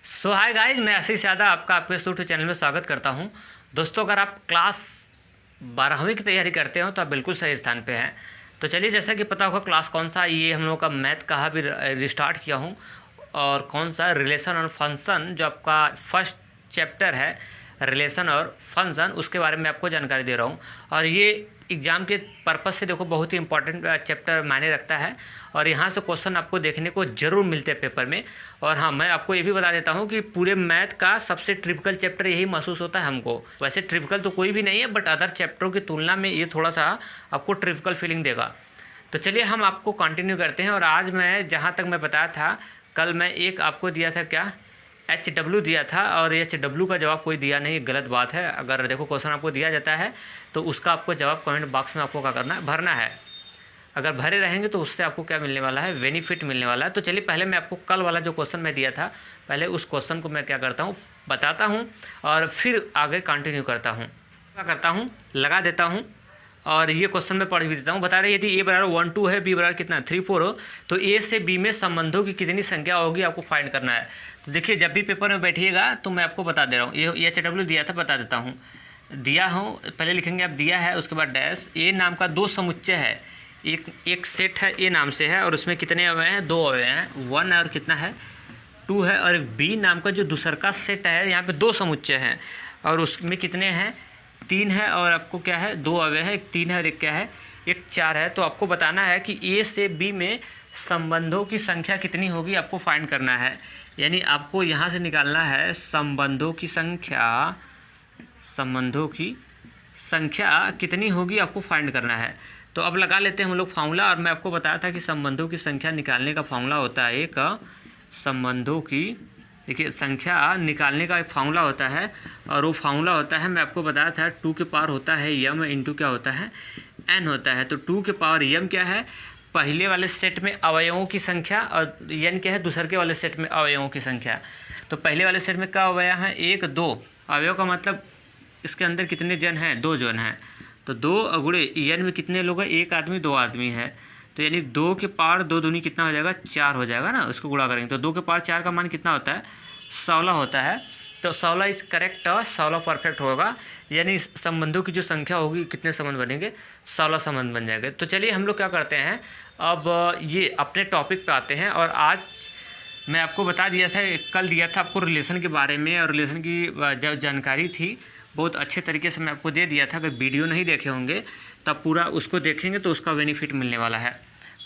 सो hi guys, मैं आशीष यादव आपका आपके यूट्यूब चैनल में स्वागत करता हूं। दोस्तों, अगर आप क्लास 12वीं की तैयारी करते हो तो आप बिल्कुल सही स्थान पे हैं। तो चलिए, जैसा कि पता होगा क्लास कौन सा ये हम लोग का मैथ का भी रिस्टार्ट किया हूं, और कौन सा रिलेशन और फंक्शन जो आपका फर्स्ट चैप्टर है रिलेशन और फंक्शन, उसके बारे में आपको जानकारी दे रहा हूँ। और ये एग्ज़ाम के पर्पज़ से देखो बहुत ही इंपॉर्टेंट चैप्टर मायने रखता है, और यहाँ से क्वेश्चन आपको देखने को ज़रूर मिलते हैं पेपर में। और हाँ, मैं आपको ये भी बता देता हूँ कि पूरे मैथ का सबसे ट्रिपिकल चैप्टर यही महसूस होता है हमको। वैसे ट्रिपिकल तो कोई भी नहीं है, बट अदर चैप्टरों की तुलना में ये थोड़ा सा आपको ट्रिपिकल फीलिंग देगा। तो चलिए हम आपको कंटिन्यू करते हैं। और आज मैं जहाँ तक मैं बताया था, कल मैं एक आपको दिया था क्या, HW दिया था, और HW का जवाब कोई दिया नहीं, गलत बात है। अगर देखो क्वेश्चन आपको दिया जाता है तो उसका आपको जवाब कमेंट बॉक्स में आपको क्या करना है, भरना है। अगर भरे रहेंगे तो उससे आपको क्या मिलने वाला है, बेनिफिट मिलने वाला है। तो चलिए पहले मैं आपको कल वाला जो क्वेश्चन मैं दिया था, पहले उस क्वेश्चन को मैं क्या करता हूँ, बताता हूँ, और फिर आगे कंटिन्यू करता हूँ। क्या करता हूँ, लगा देता हूँ, और ये क्वेश्चन मैं पढ़ भी देता हूँ। बता रहे यदि A बराबर 1 2 है, B बराबर कितना 3 4 हो, तो A से B में संबंधों की कितनी संख्या होगी आपको फाइंड करना है। तो देखिए, जब भी पेपर में बैठिएगा तो मैं आपको बता दे रहा हूँ। ये HW दिया था, बता देता हूँ। दिया हूँ, पहले लिखेंगे आप दिया है, उसके बाद डैश। A नाम का दो समुच्चय है, एक सेट है A नाम से है, और उसमें कितने अवयव हैं, दो अवयव हैं, 1 है और कितना है 2 है। और एक B नाम का जो दूसरा का सेट है, यहाँ पे दो समुच्चय हैं, और उसमें कितने हैं 3 है, और आपको क्या है 2 अवयव है, एक 3 है और एक क्या है, एक 4 है। तो आपको बताना है कि A से B में संबंधों की संख्या कितनी होगी, आपको फाइंड करना है। यानी आपको यहाँ से निकालना है संबंधों की संख्या कितनी होगी आपको फाइंड करना है। तो अब लगा लेते हैं हम लोग फार्मूला। और मैं आपको बताया था कि संबंधों की संख्या निकालने का फार्मूला होता है एक, संबंधों की, देखिए संख्या निकालने का एक फार्मूला होता है, और वो फार्मूला होता है, मैं आपको बताया था, 2 के पावर होता है m इंटू क्या होता है, n होता है। तो 2 के पावर m क्या है, पहले वाले सेट में अवयवों की संख्या, और n क्या है, दूसरे वाले सेट में अवयवों की संख्या। तो पहले वाले सेट में क्या अवयव है, 1 2 अवयव का मतलब इसके अंदर कितने जन हैं, 2 जन हैं। तो 2 अगुड़े n में कितने लोग हैं, 1 आदमी 2 आदमी है। तो यानी 2 के पावर 2 दूनी कितना हो जाएगा, 4 हो जाएगा ना, उसको गुणा करेंगे तो 2 के पावर 4 का मान कितना होता है, 16 होता है। तो 16 इज करेक्ट, 16 परफेक्ट होगा। यानी संबंधों की जो संख्या होगी, कितने संबंध बनेंगे, 16 संबंध बन जाएंगे। तो चलिए हम लोग क्या करते हैं, अब ये अपने टॉपिक पे आते हैं। और आज मैं आपको बता दिया था, कल दिया था आपको रिलेशन के बारे में, और रिलेशन की जो जानकारी थी बहुत अच्छे तरीके से मैं आपको दे दिया था। अगर वीडियो नहीं देखे होंगे तब पूरा उसको देखेंगे तो उसका बेनिफिट मिलने वाला है।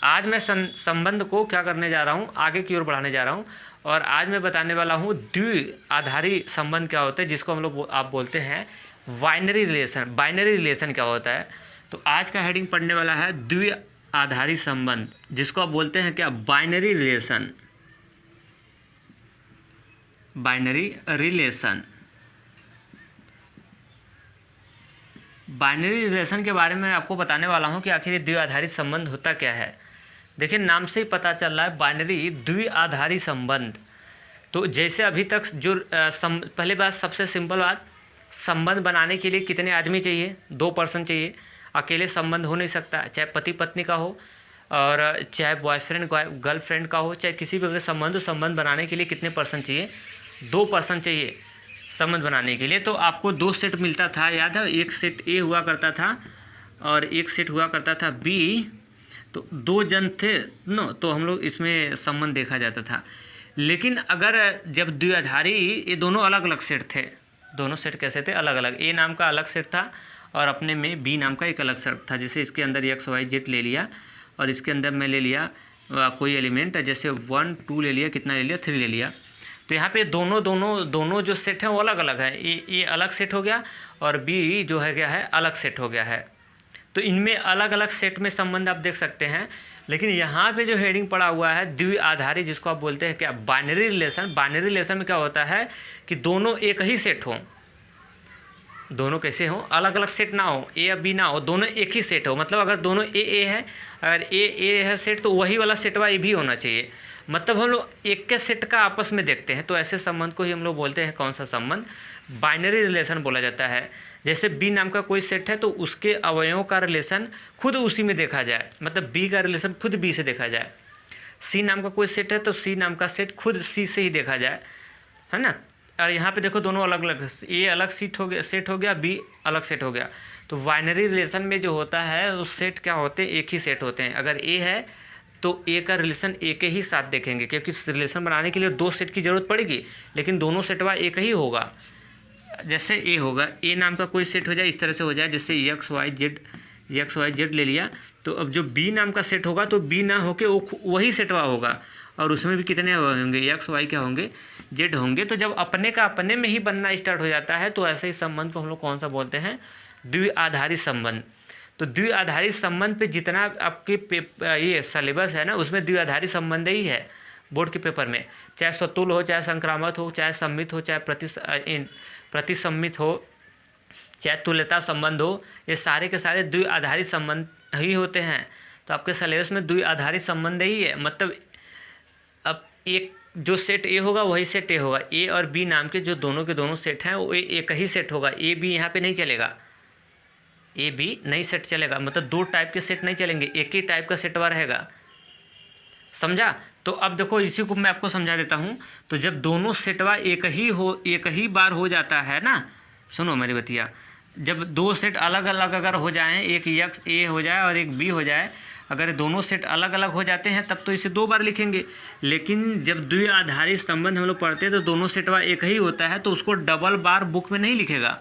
आज मैं संबंध को क्या करने जा रहा हूँ, आगे की ओर बढ़ाने जा रहा हूँ। और आज मैं बताने वाला हूँ द्विआधारी संबंध क्या होता है, जिसको हम लोग आप बोलते हैं बाइनरी रिलेशन। बाइनरी रिलेशन क्या होता है, तो आज का हेडिंग पढ़ने वाला है द्विआधारी संबंध, जिसको आप बोलते हैं क्या, binary relation. Binary relation, binary relation के बारे में आपको बताने वाला हूँ कि आखिर ये द्विआधारी संबंध होता क्या है। देखिए, नाम से ही पता चल रहा है बाइनरी, द्विआधारी संबंध। तो जैसे अभी तक जो पहले बात, सबसे सिंपल बात, संबंध बनाने के लिए कितने आदमी चाहिए, 2 पर्सन चाहिए। अकेले संबंध हो नहीं सकता, चाहे पति पत्नी का हो, और चाहे बॉयफ्रेंड गर्लफ्रेंड का हो, चाहे किसी भी वजह संबंध बनाने के लिए कितने पर्सन चाहिए, 2 पर्सन चाहिए संबंध बनाने के लिए। तो आपको 2 सेट मिलता था, याद है, एक सेट A हुआ करता था और एक सेट हुआ करता था B। तो 2 जन थे नो, तो हम लोग इसमें संबंध देखा जाता था। लेकिन अगर जब द्विआधारी, ये दोनों अलग अलग सेट थे, दोनों सेट कैसे थे, अलग अलग। A नाम का अलग सेट था और अपने में B नाम का एक अलग सेट था। जैसे इसके अंदर x y z ले लिया, और इसके अंदर मैं ले लिया कोई एलिमेंट, जैसे 1 2 ले लिया, कितना ले लिया, 3 ले लिया। तो यहाँ पे दोनों जो सेट हैं वो अलग अलग है। ये अलग सेट हो गया, और B जो है क्या है, अलग सेट हो गया है। तो इनमें अलग अलग सेट में संबंध आप देख सकते हैं। लेकिन यहाँ पे जो हेडिंग पड़ा हुआ है द्विआधारी, जिसको आप बोलते हैं क्या, बाइनरी रिलेशन। बाइनरी रिलेशन में क्या होता है कि दोनों एक ही सेट हो, दोनों कैसे हो, अलग अलग सेट ना हो, A या B ना हो, दोनों एक ही सेट हो। मतलब अगर दोनों A है, अगर A है सेट, तो वही वाला सेट A भी होना चाहिए। मतलब हम लोग एक के सेट का आपस में देखते हैं, तो ऐसे संबंध को ही हम लोग बोलते हैं कौन सा संबंध, बाइनरी रिलेशन बोला जाता है। जैसे B नाम का कोई सेट है, तो उसके अवयवों का रिलेशन खुद उसी में देखा जाए, मतलब B का रिलेशन खुद B से देखा जाए। C नाम का कोई सेट है, तो C नाम का सेट खुद C से ही देखा जाए। है ना। और यहाँ पे देखो दोनों अलग अलग, ए अलग सेट हो गया, बी अलग सेट हो गया। तो बाइनरी रिलेशन में जो होता है उस सेट क्या होते हैं, एक ही सेट होते हैं। अगर ए है तो ए का रिलेशन ए के ही साथ देखेंगे, क्योंकि रिलेशन बनाने के लिए दो सेट की ज़रूरत पड़ेगी, लेकिन दोनों सेटवा एक ही होगा। जैसे ए होगा, ए नाम का कोई सेट हो जाए, इस तरह से हो जाए, जैसे एक्स वाई जेड ले लिया। तो अब जो बी नाम का सेट होगा तो बी ना होके वही सेटवा होगा, और उसमें भी कितने होंगे, एक्स वाई क्या होंगे, जेड होंगे। तो जब अपने का अपने में ही बनना स्टार्ट हो जाता है तो ऐसे ही संबंध को हम लोग कौन सा बोलते हैं, द्विआधारी संबंध। तो द्विआधारी संबंध पे जितना आपके ये सिलेबस है ना, उसमें द्विआधारी संबंध ही है बोर्ड के पेपर में, चाहे स्वतुल हो, चाहे संक्रामक हो, चाहे सम्मित हो, चाहे प्रतिसम्मित हो, चाहे तुल्यता संबंध हो, ये सारे के सारे द्विआधारी संबंध ही होते हैं। तो आपके सिलेबस में द्विआधारी संबंध ही है, मतलब अब एक जो सेट ए होगा वही सेट ए होगा। ए और बी नाम के जो दोनों के दोनों सेट हैं वो एक ही सेट होगा। ए बी यहाँ पे नहीं चलेगा, ए बी नहीं सेट चलेगा, मतलब दो टाइप के सेट नहीं चलेंगे, एक ही टाइप का सेटवा रहेगा, समझा। तो अब देखो इसी को मैं आपको समझा देता हूँ। तो जब दोनों सेटवा एक ही बार हो जाता है ना, सुनो मेरी बतिया, जब दो सेट अलग अलग अगर हो जाएं, एक एक्स ए हो जाए और एक बी हो जाए, अगर दोनों सेट अलग अलग हो जाते हैं तब तो इसे दो बार लिखेंगे। लेकिन जब द्विआधारी संबंध हम लोग पढ़ते हैं तो दोनों सेटवा एक ही होता है, तो उसको डबल बार बुक में नहीं लिखेगा।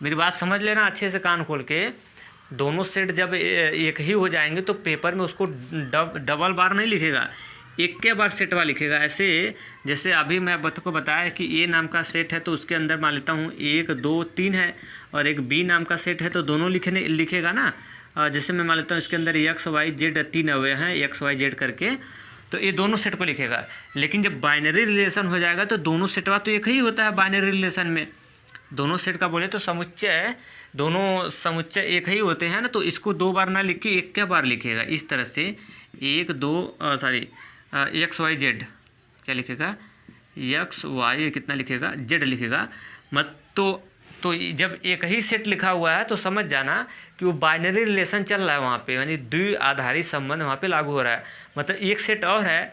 मेरी बात समझ लेना अच्छे से कान खोल के। दोनों सेट जब एक ही हो जाएंगे तो पेपर में उसको डबल बार नहीं लिखेगा, एक के बार सेटवा लिखेगा। ऐसे जैसे अभी मैं को बताया कि ए नाम का सेट है तो उसके अंदर मान लेता हूँ 1 2 3 है, और एक बी नाम का सेट है तो दोनों लिखेगा ना। जैसे मैं मान लेता हूँ इसके अंदर एक्स वाई जेड 3 हुए हैं, एक्स वाई जेड करके, तो ये दोनों सेट को लिखेगा। लेकिन जब बाइनरी रिलेशन हो जाएगा तो दोनों सेटवा तो एक ही होता है बाइनरी रिलेशन में। दोनों सेट का बोले तो समुच्चय, दोनों समुच्चय एक ही होते हैं ना, तो इसको दो बार ना लिख के एक के बार लिखेगा। इस तरह से एक्स वाई जेड क्या लिखेगा, एक्स वाई कितना लिखेगा, जेड लिखेगा। मत तो जब एक ही सेट लिखा हुआ है तो समझ जाना कि वो बाइनरी रिलेशन चल रहा है वहाँ पे, यानी द्विआधारी संबंध वहाँ पे लागू हो रहा है। मतलब एक सेट और है,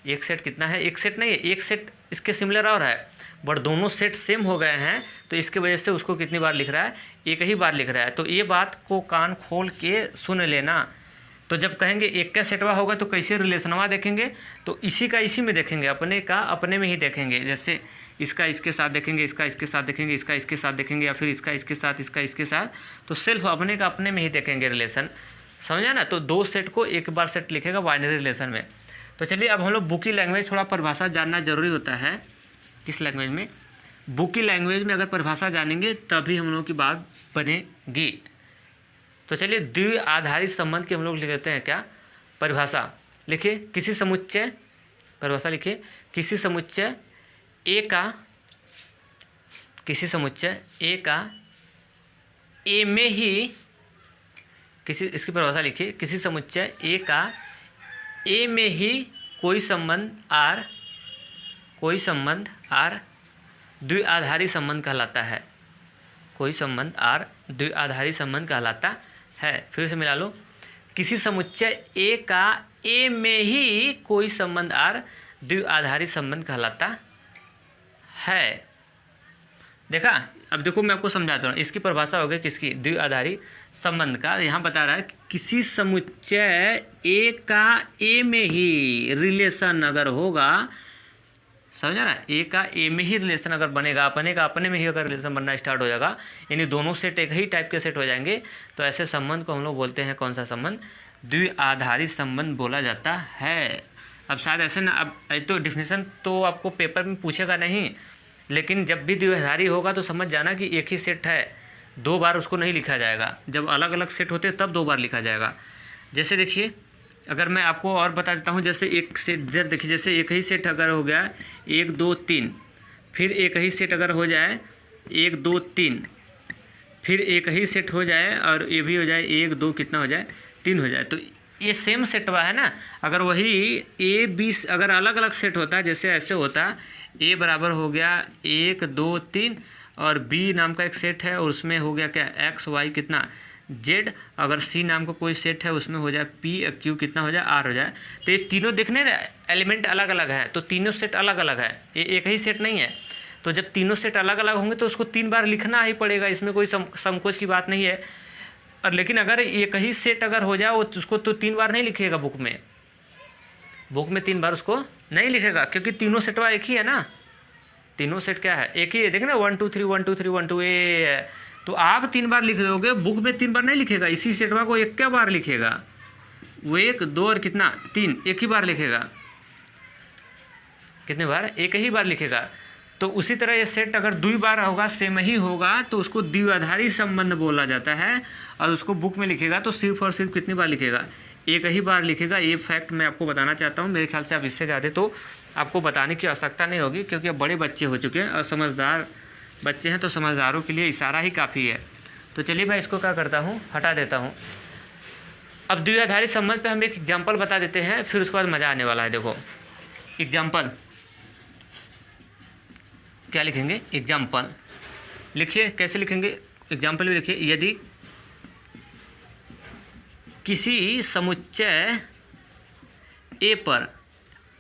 एक सेट कितना है, एक सेट नहीं है, एक सेट इसके सिमिलर और है, बट दोनों सेट सेम हो गए हैं, तो इसके वजह से उसको कितनी बार लिख रहा है, एक ही बार लिख रहा है। तो ये बात को कान खोल के सुन लेना। तो जब कहेंगे एक का सेटवा होगा तो कैसे रिलेशनवा देखेंगे, तो इसी का इसी में देखेंगे, अपने का अपने में ही देखेंगे। जैसे इसका इसके साथ देखेंगे, इसका इसके साथ देखेंगे, इसका इसके साथ देखेंगे, या फिर इसका इसके साथ, इसका इसके साथ, तो सिर्फ अपने का अपने में ही देखेंगे रिलेशन, समझा ना। तो दो सेट को एक बार सेट लिखेगा बाइनरी रिलेशन में। तो चलिए अब हम लोग बुकी लैंग्वेज, थोड़ा परिभाषा जानना जरूरी होता है। किस लैंग्वेज में, बुकी लैंग्वेज में अगर परिभाषा जानेंगे तभी हम लोग की बात बनेगी। तो चलिए द्विआधारी संबंध की हम लोग लिख देते हैं क्या, परिभाषा लिखिए। किसी समुच्चय, परिभाषा लिखिए, किसी समुच्चय ए का, किसी समुच्चय ए का ए में ही, किसी, इसकी परिभाषा लिखिए, किसी समुच्चय ए का ए में ही कोई संबंध आर, कोई संबंध आर द्विआधारी संबंध कहलाता है। कोई संबंध आर द्विआधारी संबंध कहलाता है। फिर से मिला लो, किसी समुच्चय ए का ए में ही कोई संबंध आर द्विआधारी संबंध कहलाता है। देखा, अब देखो मैं आपको समझाता हूँ। इसकी परिभाषा हो गई किसकी, द्विआधारी संबंध का। यहाँ बता रहा है किसी समुच्चय ए का ए में ही रिलेशन अगर होगा, समझा ना, ए का ए में ही रिलेशन अगर बनेगा, अपने का अपने में ही अगर रिलेशन बनना स्टार्ट हो जाएगा, यानी दोनों सेट एक ही टाइप के सेट हो जाएंगे, तो ऐसे संबंध को हम लोग बोलते हैं कौन सा संबंध, द्विआधारी संबंध बोला जाता है। अब शायद ऐसे ना, अब तो डिफिनेशन तो आपको पेपर में पूछेगा नहीं, लेकिन जब भी द्विआधारी होगा तो समझ जाना कि एक ही सेट है, दो बार उसको नहीं लिखा जाएगा। जब अलग अलग सेट होते तब दो बार लिखा जाएगा। जैसे देखिए, अगर मैं आपको और बता देता हूँ, जैसे एक सेट इधर देखिए, जैसे एक ही सेट अगर हो गया 1 2 3, फिर एक ही सेट अगर हो जाए 1 2 3, फिर एक ही सेट हो जाए और ये भी हो जाए 1 2 कितना हो जाए 3 हो जाए, तो ये सेम सेटवा है ना। अगर वही ए बी अगर अलग अलग सेट होता, जैसे ऐसे होता, ए बराबर हो गया 1 2 3 और बी नाम का एक सेट है और उसमें हो गया क्या, एक्स वाई कितना जेड, अगर सी नाम का कोई सेट है उसमें हो जाए पी क्यू कितना हो जाए आर हो जाए। तो ये तीनों देखने एलिमेंट अलग अलग है, तो तीनों सेट अलग अलग है, ये एक ही सेट नहीं है। तो जब तीनों सेट अलग अलग होंगे तो उसको 3 बार लिखना ही पड़ेगा, इसमें कोई संकोच की बात नहीं है। और लेकिन अगर एक ही सेट अगर हो जाए वो उसको तो 3 बार नहीं लिखिएगा बुक में 3 बार उसको नहीं लिखेगा, क्योंकि तीनों सेटवा एक ही है ना, तीनों सेट क्या है एक ही है। देखिए ना 1 2 3 1 2 3 1 2 ए, तो आप 3 बार लिख दोगे, बुक में 3 बार नहीं लिखेगा, इसी सेटवा को एक क्या बार लिखेगा, वो 1 2 और कितना 3 एक ही बार लिखेगा। कितने बार? एक ही बार लिखेगा। तो उसी तरह ये सेट अगर 2 बार होगा, सेम ही होगा, तो उसको द्विआधारी संबंध बोला जाता है। और उसको बुक में लिखेगा तो सिर्फ और सिर्फ कितनी बार लिखेगा, एक ही बार लिखेगा। ये फैक्ट मैं आपको बताना चाहता हूँ। मेरे ख्याल से आप इससे ज़्यादा तो आपको बताने की आवश्यकता नहीं होगी, क्योंकि अब बड़े बच्चे हो चुके हैं और समझदार बच्चे हैं, तो समझदारों के लिए इशारा ही काफ़ी है। तो चलिए मैं इसको क्या करता हूँ, हटा देता हूँ। अब द्विआधारी संबंध पे हम एक एग्जाम्पल बता देते हैं, फिर उसके बाद मज़ा आने वाला है। देखो एग्जाम्पल क्या लिखेंगे, एग्जाम्पल लिखिए। कैसे लिखेंगे एग्जाम्पल भी लिखिए। यदि किसी समुच्चय ए पर,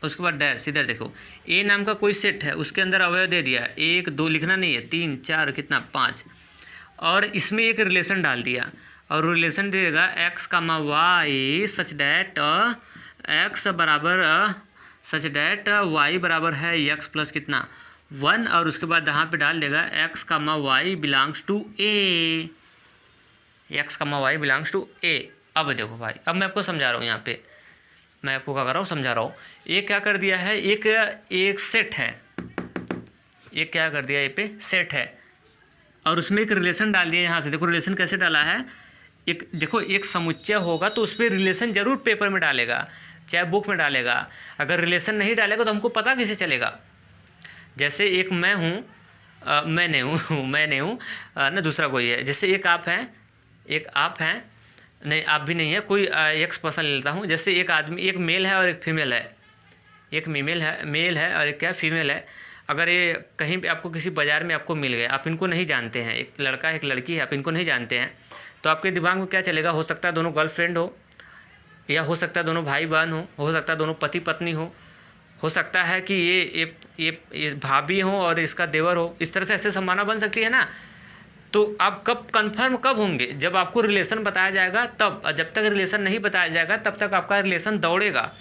उसके बाद डैश, इधर देखो ए नाम का कोई सेट है, उसके अंदर अवयव दे दिया 1 2 लिखना नहीं है, 3 4 कितना 5, और इसमें एक रिलेशन डाल दिया, और रिलेशन देगा x, y such that x बराबर सच डैट y बराबर है x प्लस कितना 1, और उसके बाद यहाँ पे डाल देगा x, y belongs to a, x, y belongs to a। अब देखो भाई, अब मैं आपको समझा रहा हूँ, यहाँ पे मैं आपको क्या कर रहा हूँ, समझा रहा हूँ। ये क्या कर दिया है, एक सेट है, एक क्या कर दिया, ये पे सेट है, और उसमें एक रिलेशन डाल दिया। यहाँ से देखो रिलेशन कैसे डाला है, एक देखो एक समुच्चय होगा तो उस पर रिलेशन जरूर पेपर में डालेगा, चाहे बुक में डालेगा। अगर रिलेशन नहीं डालेगा तो हमको पता कैसे चलेगा। जैसे एक मैं हूँ, मैं नहीं हूँ ना, दूसरा कोई है। जैसे एक आप हैं, नहीं आप भी नहीं है, कोई एक पर्सन ले लेता हूँ। जैसे एक आदमी, एक मेल है और एक फीमेल है, एक मेल है और एक क्या फीमेल है। अगर ये कहीं पे आपको किसी बाज़ार में आपको मिल गए, आप इनको नहीं जानते हैं, एक लड़का एक लड़की है, आप इनको नहीं जानते हैं, तो आपके दिमाग में क्या चलेगा, हो सकता है दोनों गर्लफ्रेंड हो, या हो सकता है दोनों भाई बहन हो सकता है दोनों पति पत्नी हो सकता है कि ये भाभी हो और इसका देवर हो। इस तरह से ऐसे संभावना बन सकती है ना। तो आप कब कंफर्म कब होंगे, जब आपको रिलेशन बताया जाएगा तब। जब तक रिलेशन नहीं बताया जाएगा तब तक आपका रिलेशन दौड़ेगा,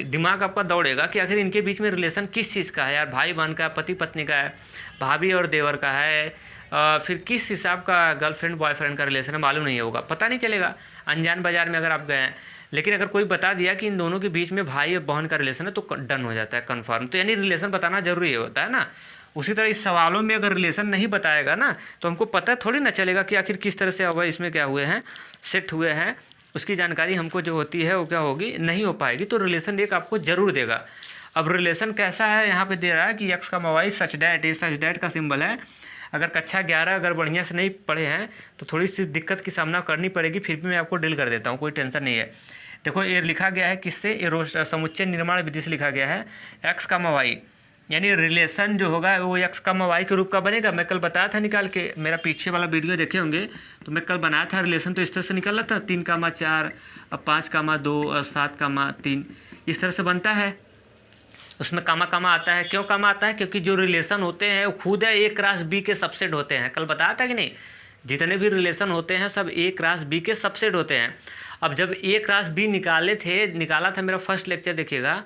दिमाग आपका दौड़ेगा कि आखिर इनके बीच में रिलेशन किस चीज़ का है यार, भाई बहन का, पति पत्नी का है, भाभी और देवर का है, फिर किस हिसाब का गर्लफ्रेंड बॉयफ्रेंड का रिलेशन है, मालूम नहीं होगा, पता नहीं चलेगा अनजान बाजार में अगर आप गए हैं। लेकिन अगर कोई बता दिया कि इन दोनों के बीच में भाई और बहन का रिलेशन है तो डन हो जाता है, कन्फर्म। तो यानी रिलेशन बताना जरूरी होता है ना। उसी तरह इस सवालों में अगर रिलेशन नहीं बताएगा ना तो हमको पता थोड़ी ना चलेगा कि आखिर किस तरह से अवयव इसमें क्या हुए हैं, सेट हुए हैं। उसकी जानकारी हमको जो होती है वो क्या होगी, नहीं हो पाएगी। तो रिलेशन एक आपको जरूर देगा। अब रिलेशन कैसा है, यहाँ पे दे रहा है कि x, y सच डैट, ये सच डैट का सिंबल है। अगर कक्षा 11 अगर बढ़िया से नहीं पढ़े हैं तो थोड़ी सी दिक्कत की सामना करनी पड़ेगी, फिर भी मैं आपको डील कर देता हूँ, कोई टेंशन नहीं है। देखो ये लिखा गया है किससे, ये समुच्चय निर्माण विधि से लिखा गया है। x, y यानी रिलेशन जो होगा वो x, y के रूप का बनेगा। मैं कल बताया था निकाल के, मेरा पीछे वाला वीडियो देखे होंगे तो मैं कल बनाया था रिलेशन, तो इस तरह से निकल रहा था 3, 4 अब 5, 2 और 7, 3 इस तरह से बनता है। उसमें कामा आता है। क्यों कामा आता है, क्योंकि जो रिलेशन होते हैं वो खुद है A क्रॉस B के सबसेट होते हैं। कल बताया था कि नहीं, जितने भी रिलेशन होते हैं सब A क्रॉस B के सबसेट होते हैं। अब जब A क्रॉस B निकाला था मेरा फर्स्ट लेक्चर देखिएगा,